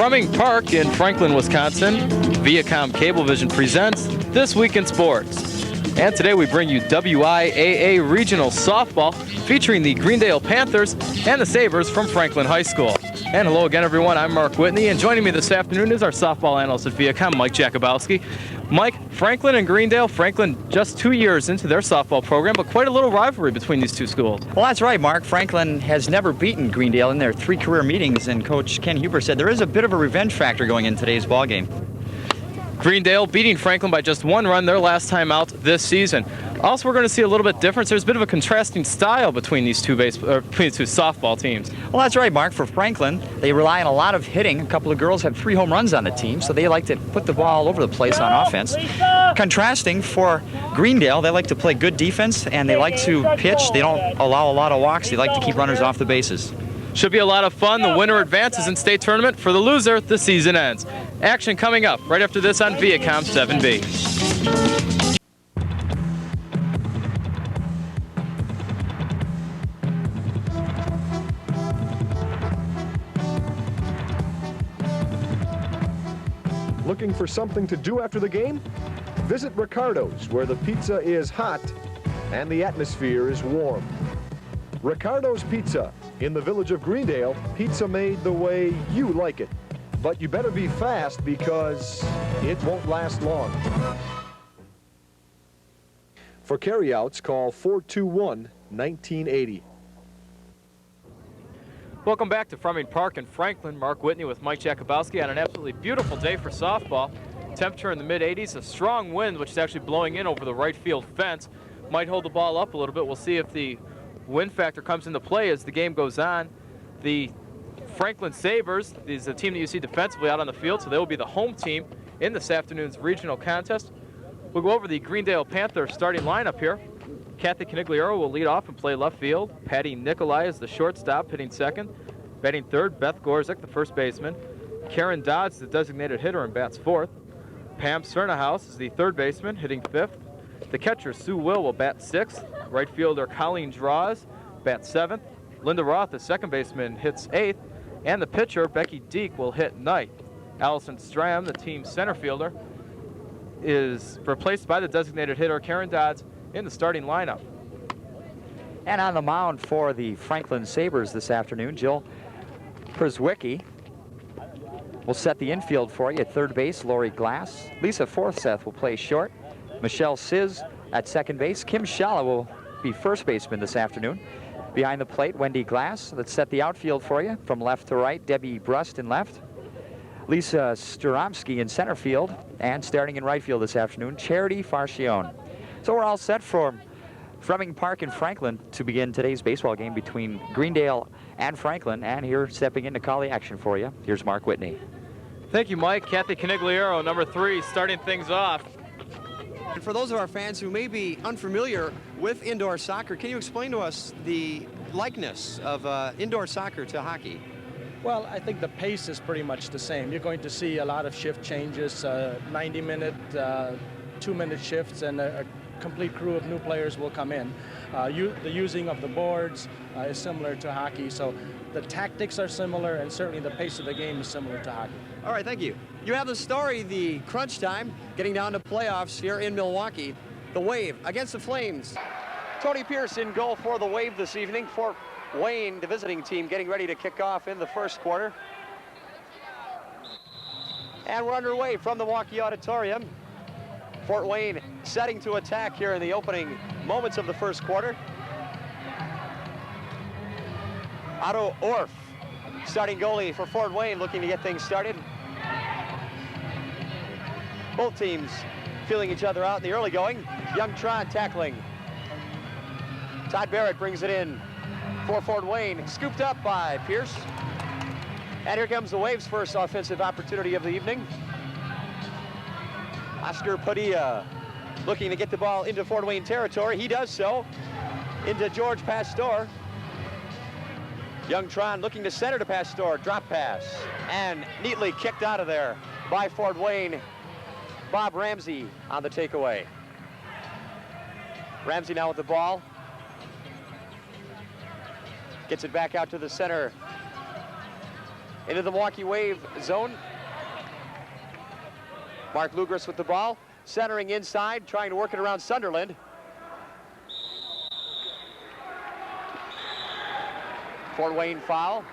Frumming Park in Franklin, Wisconsin, Viacom Cablevision presents This Week in Sports. And today we bring you WIAA Regional Softball featuring the Greendale Panthers and the Sabres from Franklin High School. And hello again, everyone. I'm Marc Whitney, and joining me this afternoon is our softball analyst at Viacom, Mike Jakubowski. Mike, Franklin and Greendale. Franklin just 2 years into their softball program, but quite a little rivalry between these two schools. Well, that's right, Mark. Franklin has never beaten Greendale in their 3 career meetings, and Coach Ken Huber said there is a bit of a revenge factor going in today's ballgame. Greendale beating Franklin by just 1 run their last time out this season. Also, we're going to see a little bit difference. There's a bit of a contrasting style between these two softball teams. Well, that's right, Mark. For Franklin, they rely on a lot of hitting. A couple of girls had 3 home runs on the team, so they like to put the ball all over the place on offense. Contrasting for Greendale, they like to play good defense, and they like to pitch. They don't allow a lot of walks. They like to keep runners off the bases. Should be a lot of fun. The winner advances in state tournament. For the loser, the season ends. Action coming up right after this on Viacom 7B. Looking for something to do after the game? Visit Ricardo's, where the pizza is hot and the atmosphere is warm. Ricardo's Pizza. In the village of Greendale, pizza made the way you like it. But you better be fast because it won't last long. For carryouts, call 421-1980. Welcome back to Frumming Park in Franklin. Marc Whitney with Mike Jakubowski on an absolutely beautiful day for softball. Temperature in the mid-80s, a strong wind which is actually blowing in over the right field fence. Might hold the ball up a little bit. We'll see if the wind factor comes into play as the game goes on. The Franklin Sabres is the team that you see defensively out on the field, so they will be the home team in this afternoon's regional contest. We'll go over the Greendale Panthers starting lineup here. Kathy Canigliaro will lead off and play left field. Patty Nicolai is the shortstop, hitting second. Batting third, Beth Gorzik, the first baseman. Karen Dodds, the designated hitter, and bats fourth. Pam Cernahouse is the third baseman, hitting fifth. The catcher, Sue will bat sixth. Right fielder Colleen Draws bats seventh. Linda Roth, the second baseman, hits eighth. And the pitcher, Becky Deek, will hit ninth. Allison Stram, the team's center fielder, is replaced by the designated hitter Karen Dodds in the starting lineup. And on the mound for the Franklin Sabres this afternoon, Jill Przewicki will set the infield for you. At third base, Lori Glass. Lisa Forsyth will play short. Michelle Siz at second base. Kim Schala will be first baseman this afternoon. Behind the plate, Wendy Glass. Let's set the outfield for you. From left to right, Debbie Brust in left. Lisa Staromsky in center field. And starting in right field this afternoon, Charity Farchione. So we're all set for Frumming Park in Franklin to begin today's baseball game between Greendale and Franklin. And here stepping in to call the action for you, here's Marc Whitney. Thank you, Mike. Kathy Canigliaro, number 3, starting things off. And for those of our fans who may be unfamiliar with indoor soccer, can you explain to us the likeness of indoor soccer to hockey? Well, I think the pace is pretty much the same. You're going to see a lot of shift changes, 90-minute, 2-minute shifts, and a complete crew of new players will come in. The using of the boards is similar to hockey, so the tactics are similar, and certainly the pace of the game is similar to hockey. All right, thank you. You have the story, the crunch time, getting down to playoffs here in Milwaukee. The Wave against the Flames. Tony Pierce in goal for the Wave this evening. Fort Wayne, the visiting team, getting ready to kick off in the first quarter. And we're underway from the Milwaukee Auditorium. Fort Wayne setting to attack here in the opening moments of the first quarter. Otto Orff, starting goalie for Fort Wayne, looking to get things started. Both teams feeling each other out in the early going. Young Tron tackling. Todd Barrett brings it in for Fort Wayne, scooped up by Pierce. And here comes the Waves' first offensive opportunity of the evening. Oscar Padilla looking to get the ball into Fort Wayne territory. He does so into George Pastor. Young Tron looking to center to Pastor, drop pass, and neatly kicked out of there by Fort Wayne. Bob Ramsey on the takeaway. Ramsey now with the ball. Gets it back out to the center. into the Milwaukee Wave zone. Mark Lugris with the ball, centering inside, trying to work it around Sunderland. Fort Wayne foul.